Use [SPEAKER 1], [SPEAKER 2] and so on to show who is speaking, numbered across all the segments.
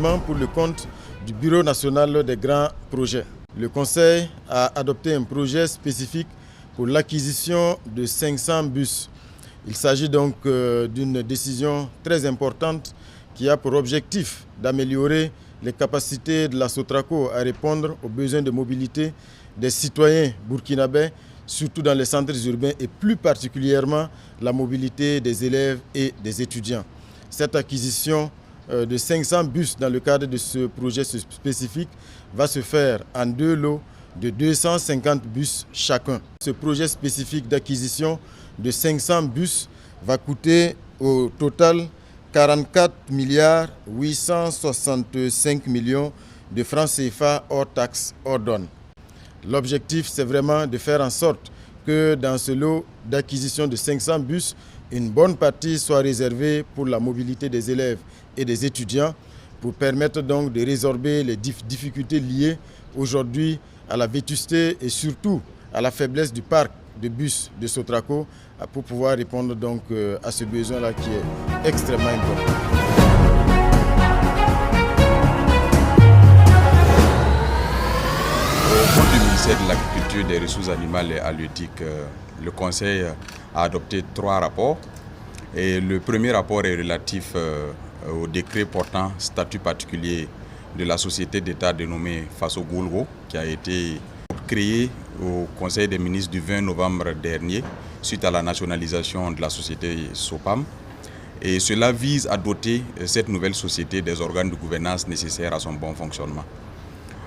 [SPEAKER 1] d'investissement pour le compte du Bureau national des grands projets. Le Conseil a adopté un projet spécifique pour l'acquisition de 500 bus. Il s'agit donc d'une décision très importante qui a pour objectif d'améliorer les capacités de la Sotraco à répondre aux besoins de mobilité des citoyens burkinabés, surtout dans les centres urbains et plus particulièrement la mobilité des élèves et des étudiants. Cette acquisition de 500 bus dans le cadre de ce projet spécifique va se faire en 2 lots de 250 bus chacun. Ce projet spécifique d'acquisition de 500 bus va coûter au total 44 865 millions de francs CFA hors taxes, hors douane. L'objectif, c'est vraiment de faire en sorte que dans ce lot d'acquisition de 500 bus, une bonne partie soit réservée pour la mobilité des élèves et des étudiants pour permettre donc de résorber les difficultés liées aujourd'hui à la vétusté et surtout à la faiblesse du parc de bus de Sotraco pour pouvoir répondre donc à ce besoin-là qui est extrêmement important.
[SPEAKER 2] Au compte du ministère de l'Agriculture, des Ressources animales et halieutiques, le Conseil a adopté 3 rapports. Et le premier rapport est relatif au décret portant statut particulier de la société d'État dénommée Faso Goulgo, qui a été créée au Conseil des ministres du 20 novembre dernier suite à la nationalisation de la société SOPAM. Et cela vise à doter cette nouvelle société des organes de gouvernance nécessaires à son bon fonctionnement.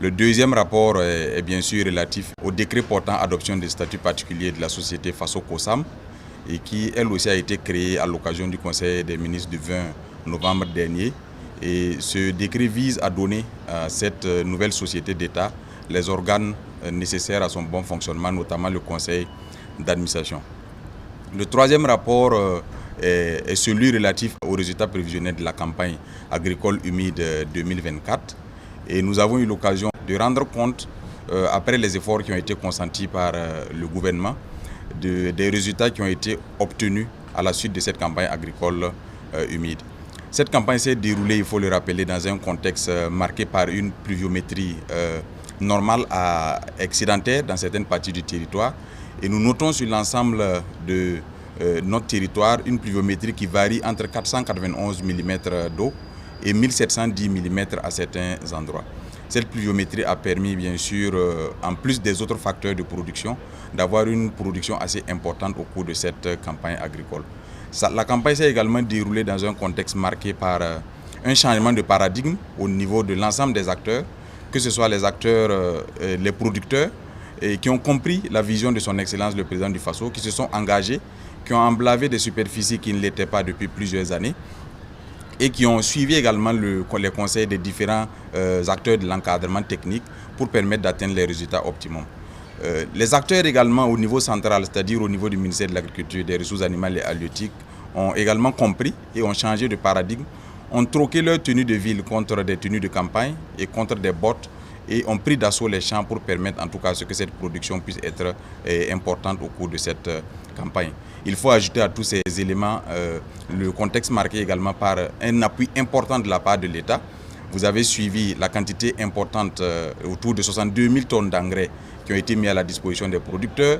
[SPEAKER 2] Le deuxième rapport est bien sûr relatif au décret portant adoption des statuts particuliers de la société Faso COSAM et qui, elle aussi, a été créée à l'occasion du Conseil des ministres du 20 novembre dernier. Et ce décret vise à donner à cette nouvelle société d'État les organes nécessaires à son bon fonctionnement, notamment le conseil d'administration. Le troisième rapport est celui relatif aux résultats prévisionnels de la campagne agricole humide 2024. Et nous avons eu l'occasion de rendre compte, après les efforts qui ont été consentis par le gouvernement, des résultats qui ont été obtenus à la suite de cette campagne agricole humide. Cette campagne s'est déroulée, il faut le rappeler, dans un contexte marqué par une pluviométrie normale à excédentaire dans certaines parties du territoire. Et nous notons sur l'ensemble de notre territoire une pluviométrie qui varie entre 491 mm d'eau et 1710 mm à certains endroits. Cette pluviométrie a permis, bien sûr, en plus des autres facteurs de production, d'avoir une production assez importante au cours de cette campagne agricole. La campagne s'est également déroulée dans un contexte marqué par un changement de paradigme au niveau de l'ensemble des acteurs, que ce soit les acteurs, les producteurs, qui ont compris la vision de son Excellence le Président du Faso, qui se sont engagés, qui ont emblavé des superficies qui ne l'étaient pas depuis plusieurs années, et qui ont suivi également les conseils des différents acteurs de l'encadrement technique pour permettre d'atteindre les résultats optimums. Les acteurs également au niveau central, c'est-à-dire au niveau du ministère de l'Agriculture, des Ressources animales et halieutiques, ont également compris et ont changé de paradigme, ont troqué leur tenue de ville contre des tenues de campagne et contre des bottes et ont pris d'assaut les champs pour permettre en tout cas que cette production puisse être importante au cours de cette campagne. Il faut ajouter à tous ces éléments le contexte marqué également par un appui important de la part de l'État. Vous avez suivi la quantité importante, autour de 62 000 tonnes d'engrais qui ont été mis à la disposition des producteurs,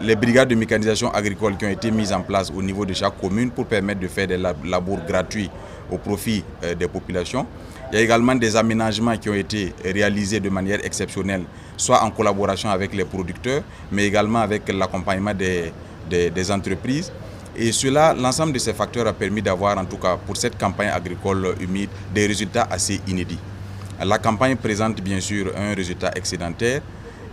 [SPEAKER 2] les brigades de mécanisation agricole qui ont été mises en place au niveau de chaque commune pour permettre de faire des labours gratuits au profit des populations. Il y a également des aménagements qui ont été réalisés de manière exceptionnelle, soit en collaboration avec les producteurs, mais également avec l'accompagnement des entreprises. Et cela, l'ensemble de ces facteurs a permis d'avoir, en tout cas pour cette campagne agricole humide, des résultats assez inédits. La campagne présente bien sûr un résultat excédentaire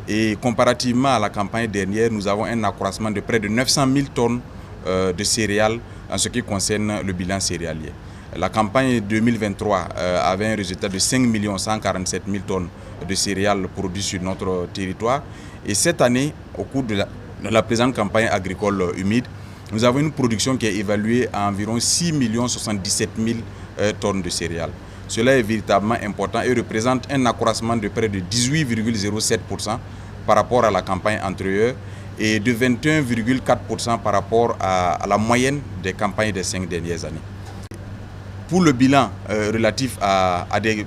[SPEAKER 2] et comparativement à la campagne dernière, nous avons un accroissement de près de 900 000 tonnes de céréales en ce qui concerne le bilan céréalier. La campagne 2023 avait un résultat de 5 147 000 tonnes de céréales produites sur notre territoire. Et cette année, au cours de la présente campagne agricole humide, nous avons une production qui est évaluée à environ 6 077 000 tonnes de céréales. Cela est véritablement important et représente un accroissement de près de 18,07% par rapport à la campagne antérieure et de 21,4% par rapport à la moyenne des campagnes des 5 dernières années. Pour le bilan relatif à des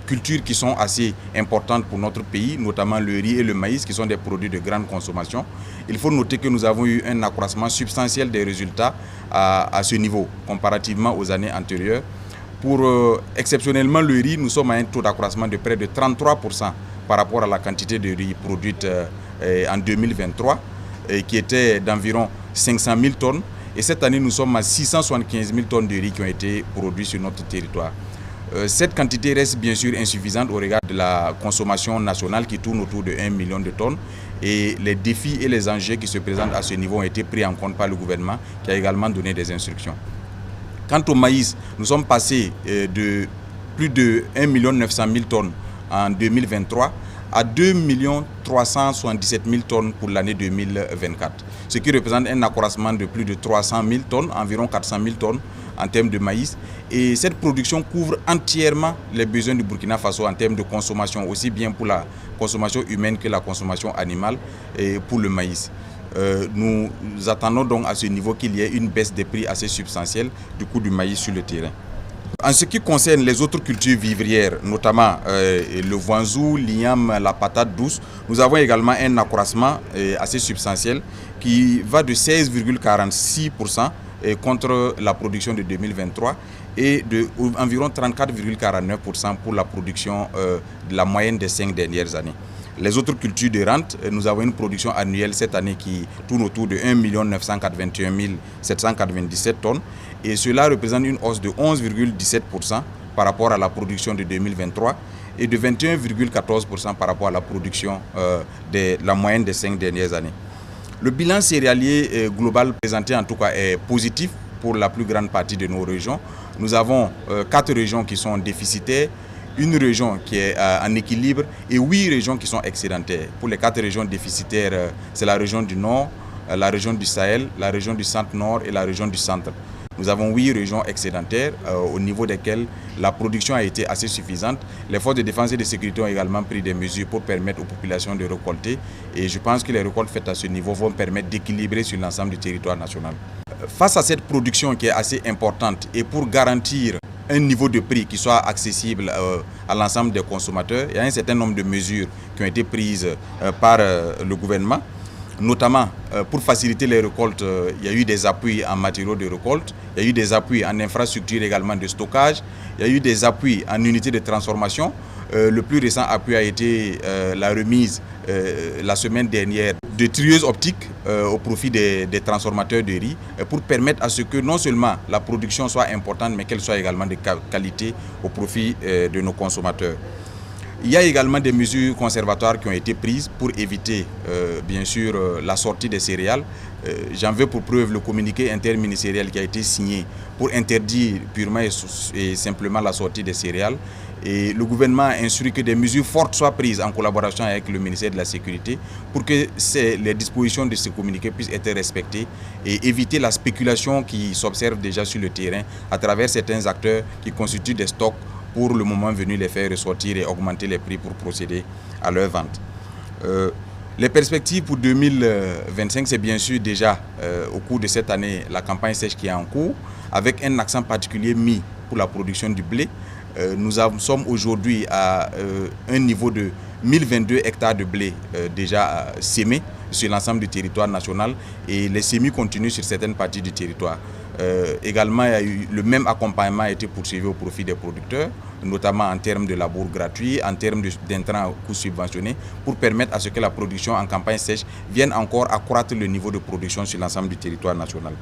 [SPEAKER 2] cultures qui sont assez importantes pour notre pays, notamment le riz et le maïs, qui sont des produits de grande consommation, il faut noter que nous avons eu un accroissement substantiel des résultats à ce niveau, comparativement aux années antérieures. Pour exceptionnellement le riz, nous sommes à un taux d'accroissement de près de 33% par rapport à la quantité de riz produite en 2023, qui était d'environ 500 000 tonnes. Et cette année, nous sommes à 675 000 tonnes de riz qui ont été produits sur notre territoire. Cette quantité reste bien sûr insuffisante au regard de la consommation nationale qui tourne autour de 1 million de tonnes. Et les défis et les enjeux qui se présentent à ce niveau ont été pris en compte par le gouvernement qui a également donné des instructions. Quant au maïs, nous sommes passés de plus de 1 900 000 tonnes en 2023 à 2 377 000 tonnes pour l'année 2024, ce qui représente un accroissement de plus de 300 000 tonnes, environ 400 000 tonnes en termes de maïs. Et cette production couvre entièrement les besoins du Burkina Faso en termes de consommation, aussi bien pour la consommation humaine que la consommation animale et pour le maïs. Nous attendons donc à ce niveau qu'il y ait une baisse des prix assez substantielle du coût du maïs sur le terrain. En ce qui concerne les autres cultures vivrières, notamment le voinzou, l'igname, la patate douce, nous avons également un accroissement assez substantiel qui va de 16,46% contre la production de 2023 et de environ 34,49% pour la production de la moyenne des 5 dernières années. Les autres cultures de rente, nous avons une production annuelle cette année qui tourne autour de 1 981 797 tonnes et cela représente une hausse de 11,17% par rapport à la production de 2023 et de 21,14% par rapport à la production de la moyenne des 5 dernières années. Le bilan céréalier global présenté en tout cas est positif pour la plus grande partie de nos régions. Nous avons 4 régions qui sont déficitaires, une région qui est en équilibre et 8 régions qui sont excédentaires. Pour les 4 régions déficitaires, c'est la région du Nord, la région du Sahel, la région du Centre-Nord et la région du Centre. Nous avons 8 régions excédentaires au niveau desquelles la production a été assez suffisante. Les forces de défense et de sécurité ont également pris des mesures pour permettre aux populations de récolter et je pense que les récoltes faites à ce niveau vont permettre d'équilibrer sur l'ensemble du territoire national. Face à cette production qui est assez importante et pour garantir un niveau de prix qui soit accessible à l'ensemble des consommateurs, il y a un certain nombre de mesures qui ont été prises par le gouvernement. Notamment, pour faciliter les récoltes, il y a eu des appuis en matériaux de récolte, il y a eu des appuis en infrastructures également de stockage, il y a eu des appuis en unités de transformation. Le plus récent appui a été la remise la semaine dernière de trieuses optiques au profit des transformateurs de riz pour permettre à ce que non seulement la production soit importante, mais qu'elle soit également de qualité au profit de nos consommateurs. Il y a également des mesures conservatoires qui ont été prises pour éviter, bien sûr, la sortie des céréales. J'en veux pour preuve le communiqué interministériel qui a été signé pour interdire purement et simplement la sortie des céréales. Et le gouvernement a instruit que des mesures fortes soient prises en collaboration avec le ministère de la Sécurité pour que les dispositions de ce communiqué puissent être respectées et éviter la spéculation qui s'observe déjà sur le terrain à travers certains acteurs qui constituent des stocks pour le moment venu les faire ressortir et augmenter les prix pour procéder à leur vente. Les perspectives pour 2025, c'est bien sûr déjà au cours de cette année la campagne sèche qui est en cours, avec un accent particulier mis pour la production du blé. Nous sommes aujourd'hui à un niveau de 1022 hectares de blé déjà sémés sur l'ensemble du territoire national et les semis continuent sur certaines parties du territoire. Également, le même accompagnement a été poursuivi au profit des producteurs, notamment en termes de labour gratuit, en termes d'intrants à coûts subventionnés, pour permettre à ce que la production en campagne sèche vienne encore accroître le niveau de production sur l'ensemble du territoire national.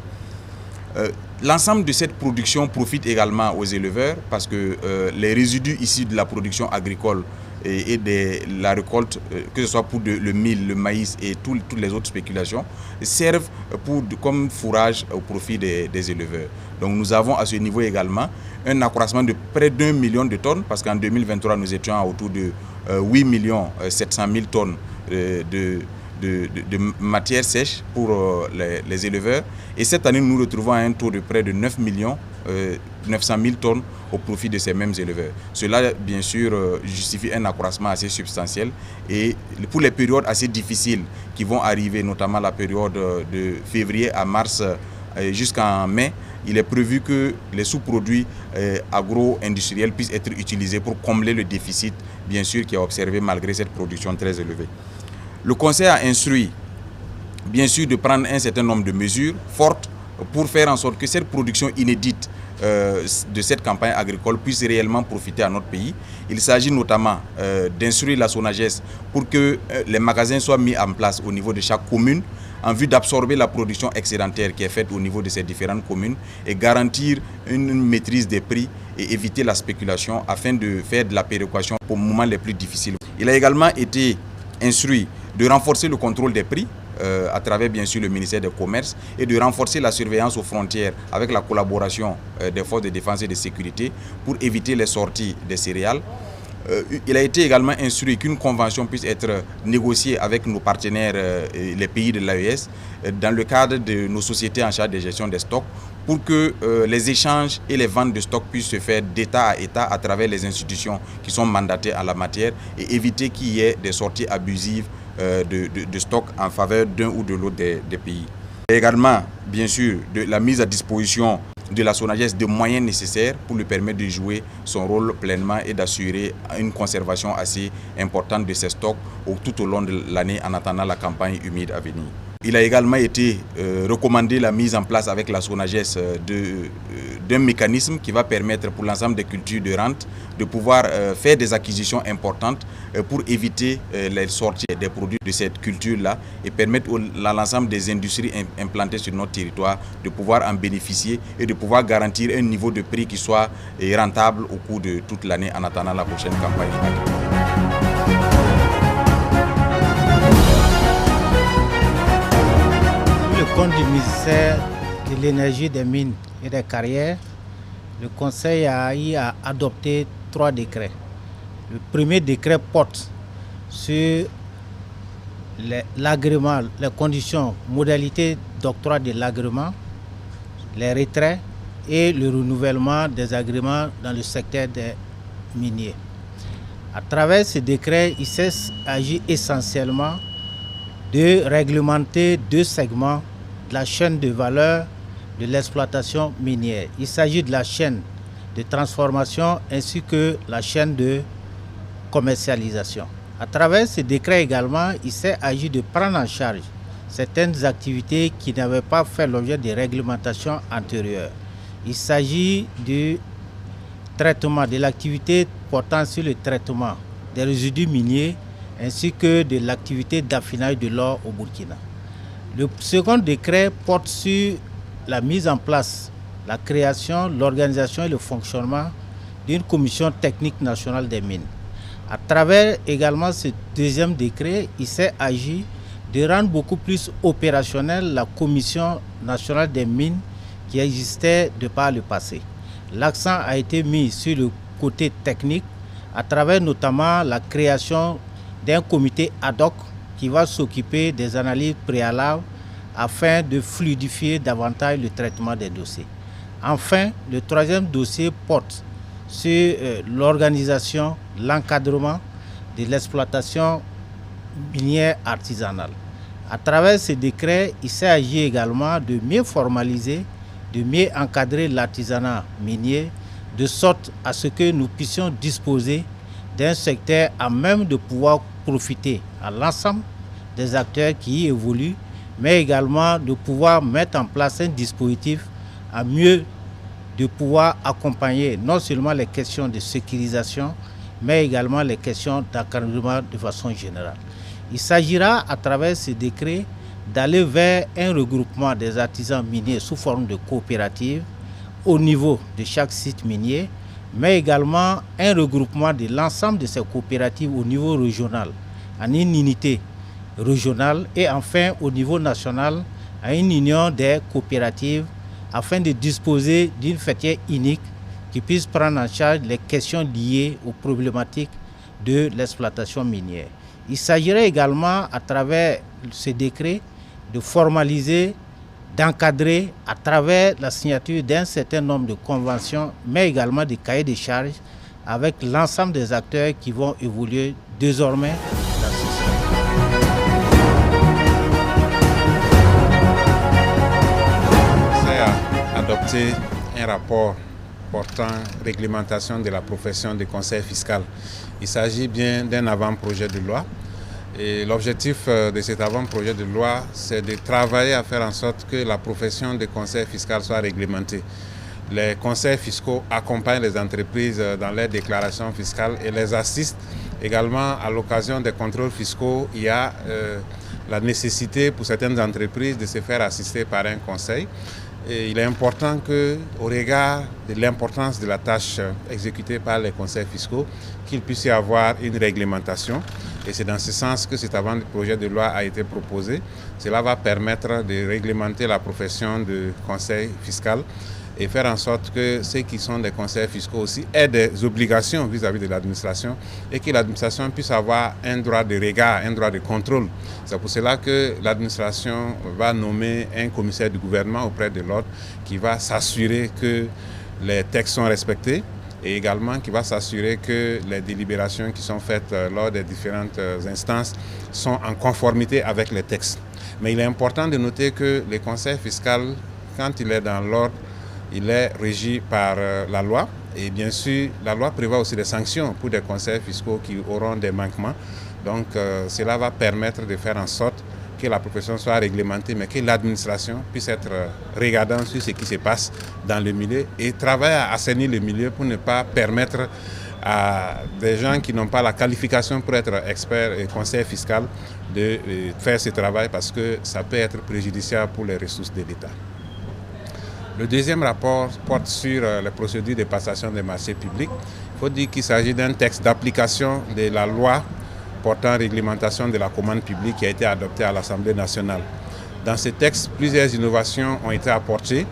[SPEAKER 2] L'ensemble de cette production profite également aux éleveurs parce que les résidus issus de la production agricole et de la récolte, que ce soit pour le mil, le maïs et toutes les autres spéculations, servent comme fourrage au profit des éleveurs. Donc nous avons à ce niveau également un accroissement de près d'1 million de tonnes parce qu'en 2023 nous étions à autour de 8 700 000 tonnes de matière sèche pour les éleveurs. Et cette année, nous nous retrouvons à un taux de près de 9 900 000 tonnes au profit de ces mêmes éleveurs. Cela, bien sûr, justifie un accroissement assez substantiel. Et pour les périodes assez difficiles qui vont arriver, notamment la période de février à mars jusqu'en mai, il est prévu que les sous-produits agro-industriels puissent être utilisés pour combler le déficit, bien sûr, qui est observé malgré cette production très élevée. Le Conseil a instruit, bien sûr, de prendre un certain nombre de mesures fortes pour faire en sorte que cette production inédite de cette campagne agricole puisse réellement profiter à notre pays. Il s'agit notamment d'instruire la SONAGES pour que les magasins soient mis en place au niveau de chaque commune en vue d'absorber la production excédentaire qui est faite au niveau de ces différentes communes et garantir une maîtrise des prix et éviter la spéculation afin de faire de la péréquation pour les moments les plus difficiles. Il a également été instruit de renforcer le contrôle des prix à travers bien sûr le ministère du Commerce et de renforcer la surveillance aux frontières avec la collaboration des forces de défense et de sécurité pour éviter les sorties des céréales. Il a été également instruit qu'une convention puisse être négociée avec nos partenaires, les pays de l'AES, dans le cadre de nos sociétés en charge de gestion des stocks, pour que les échanges et les ventes de stocks puissent se faire d'État à État à travers les institutions qui sont mandatées en la matière et éviter qu'il y ait des sorties abusives de stock en faveur d'un ou de l'autre des pays. Et également, bien sûr, de la mise à disposition de la SONAGES de moyens nécessaires pour lui permettre de jouer son rôle pleinement et d'assurer une conservation assez importante de ses stocks tout au long de l'année en attendant la campagne humide à venir. Il a également été recommandé la mise en place avec la SONAGES d'un mécanisme qui va permettre pour l'ensemble des cultures de rente de pouvoir faire des acquisitions importantes pour éviter les sorties des produits de cette culture-là et permettre à l'ensemble des industries implantées sur notre territoire de pouvoir en bénéficier et de pouvoir garantir un niveau de prix qui soit rentable au cours de toute l'année en attendant la prochaine campagne.
[SPEAKER 3] Le compte du ministère de l'énergie, des mines et des carrières, le Conseil a adopté 3 décrets. Le premier décret porte sur l'agrément, les conditions, modalités d'octroi de l'agrément, les retraits et le renouvellement des agréments dans le secteur des miniers. À travers ce décret, il s'agit essentiellement de réglementer 2 segments de la chaîne de valeur de l'exploitation minière. Il s'agit de la chaîne de transformation ainsi que la chaîne de commercialisation. À travers ce décret également, il s'agit de prendre en charge certaines activités qui n'avaient pas fait l'objet de réglementations antérieures. Il s'agit du traitement, de l'activité portant sur le traitement des résidus miniers ainsi que de l'activité d'affinage de l'or au Burkina. Le second décret porte sur la mise en place, la création, l'organisation et le fonctionnement d'une commission technique nationale des mines. À travers également ce deuxième décret, il s'est agi de rendre beaucoup plus opérationnelle la commission nationale des mines qui existait de par le passé. L'accent a été mis sur le côté technique à travers notamment la création d'un comité ad hoc qui va s'occuper des analyses préalables afin de fluidifier davantage le traitement des dossiers. Enfin, le troisième dossier porte sur l'organisation, l'encadrement de l'exploitation minière artisanale. À travers ce décret, il s'agit également de mieux formaliser, de mieux encadrer l'artisanat minier, de sorte à ce que nous puissions disposer d'un secteur à même de pouvoir profiter à l'ensemble des acteurs qui y évoluent, mais également de pouvoir mettre en place un dispositif à mieux de pouvoir accompagner non seulement les questions de sécurisation, mais également les questions d'encadrement de façon générale. Il s'agira à travers ce décret d'aller vers un regroupement des artisans miniers sous forme de coopérative au niveau de chaque site minier, mais également un regroupement de l'ensemble de ces coopératives au niveau régional, en une unité régionale et enfin au niveau national, à une union des coopératives afin de disposer d'une fêtière unique qui puisse prendre en charge les questions liées aux problématiques de l'exploitation minière. Il s'agirait également, à travers ce décret, de formaliser, d'encadrer à travers la signature d'un certain nombre de conventions, mais également des cahiers de charges avec l'ensemble des acteurs qui vont évoluer désormais dans ce secteur.
[SPEAKER 2] Adopté
[SPEAKER 4] déposer un rapport portant réglementation de la profession de conseil fiscal. Il s'agit bien d'un avant-projet de loi. Et l'objectif de cet avant-projet de loi, c'est de travailler à faire en sorte que la profession de conseil fiscal soit réglementée. Les conseils fiscaux accompagnent les entreprises dans leurs déclarations fiscales et les assistent également à l'occasion des contrôles fiscaux. Il y a la nécessité pour certaines entreprises de se faire assister par un conseil. Et il est important qu'au regard de l'importance de la tâche exécutée par les conseils fiscaux, qu'il puisse y avoir une réglementation. Et c'est dans ce sens que cet avant-projet de loi a été proposé. Cela va permettre de réglementer la profession de conseil fiscal et faire en sorte que ceux qui sont des conseils fiscaux aussi aient des obligations vis-à-vis de l'administration et que l'administration puisse avoir un droit de regard, un droit de contrôle. C'est pour cela que l'administration va nommer un commissaire du gouvernement auprès de l'ordre qui va s'assurer que les textes sont respectés et également qui va s'assurer que les délibérations qui sont faites lors des différentes instances sont en conformité avec les textes. Mais il est important de noter que le conseil fiscal, quand il est dans l'ordre, il est régi par la loi et bien sûr la loi prévoit aussi des sanctions pour des conseils fiscaux qui auront des manquements. Donc cela va permettre de faire en sorte que la profession soit réglementée mais que l'administration puisse être regardante sur ce qui se passe dans le milieu et travailler à assainir le milieu pour ne pas permettre à des gens qui n'ont pas la qualification pour être experts et conseillers fiscaux de faire ce travail parce que ça peut être préjudiciable pour les ressources de l'État. Le deuxième rapport porte sur les procédures de passation des marchés publics. Il faut dire qu'il s'agit d'un texte d'application de la loi portant réglementation de la commande publique qui a été adoptée à l'Assemblée nationale. Dans ce texte, plusieurs innovations ont été apportées,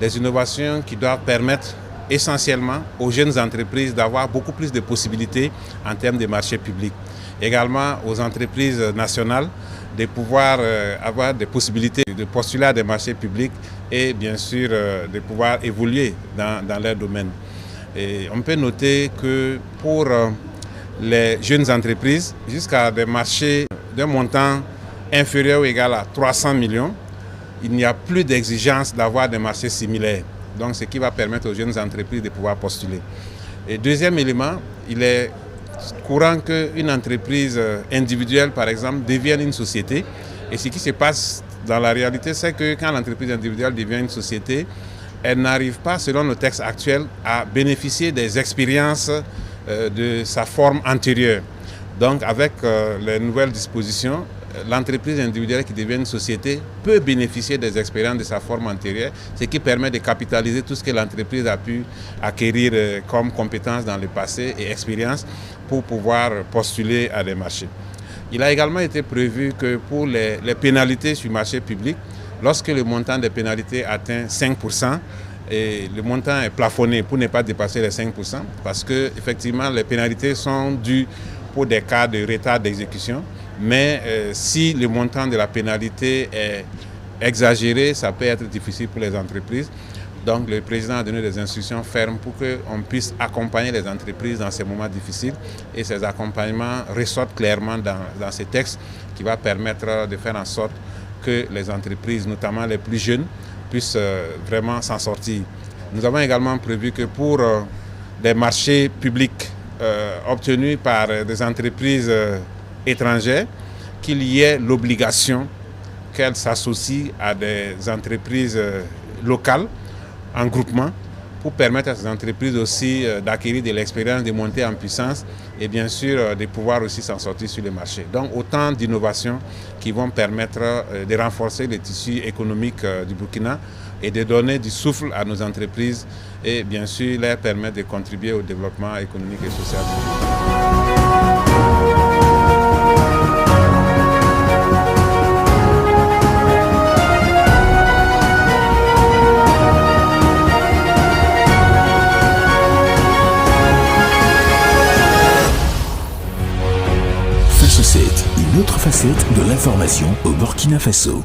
[SPEAKER 4] des innovations qui doivent permettre essentiellement aux jeunes entreprises d'avoir beaucoup plus de possibilités en termes de marchés publics. Également aux entreprises nationales de pouvoir avoir des possibilités de postuler à des marchés publics et bien sûr de pouvoir évoluer dans leur domaine. Et on peut noter que pour les jeunes entreprises, jusqu'à des marchés d'un montant inférieur ou égal à 300 millions, il n'y a plus d'exigence d'avoir des marchés similaires. Donc ce qui va permettre aux jeunes entreprises de pouvoir postuler. Et deuxième élément, il est courant qu'une entreprise individuelle, par exemple, devienne une société. Et ce qui se passe dans la réalité, c'est que quand l'entreprise individuelle devient une société, elle n'arrive pas, selon le texte actuel, à bénéficier des expériences de sa forme antérieure. Donc, avec les nouvelles dispositions, l'entreprise individuelle qui devient une société peut bénéficier des expériences de sa forme antérieure, ce qui permet de capitaliser tout ce que l'entreprise a pu acquérir comme compétences dans le passé et expérience pour pouvoir postuler à des marchés. Il a également été prévu que pour les pénalités sur le marché public, lorsque le montant des pénalités atteint 5%, et le montant est plafonné pour ne pas dépasser les 5%, parce que effectivement les pénalités sont dues pour des cas de retard d'exécution. Mais si le montant de la pénalité est exagéré, ça peut être difficile pour les entreprises. Donc le président a donné des instructions fermes pour qu'on puisse accompagner les entreprises dans ces moments difficiles. Et ces accompagnements ressortent clairement dans ces textes qui va permettre de faire en sorte que les entreprises, notamment les plus jeunes, puissent vraiment s'en sortir. Nous avons également prévu que pour des marchés publics obtenus par des entreprises étrangères, qu'il y ait l'obligation qu'elles s'associent à des entreprises locales en groupement pour permettre à ces entreprises aussi d'acquérir de l'expérience, de monter en puissance et bien sûr de pouvoir aussi s'en sortir sur le marché. Donc autant d'innovations qui vont permettre de renforcer le tissu économique du Burkina et de donner du souffle à nos entreprises et bien sûr leur permettre de contribuer au développement économique et social du Burkina.
[SPEAKER 5] Une autre facette de l'information au Burkina Faso.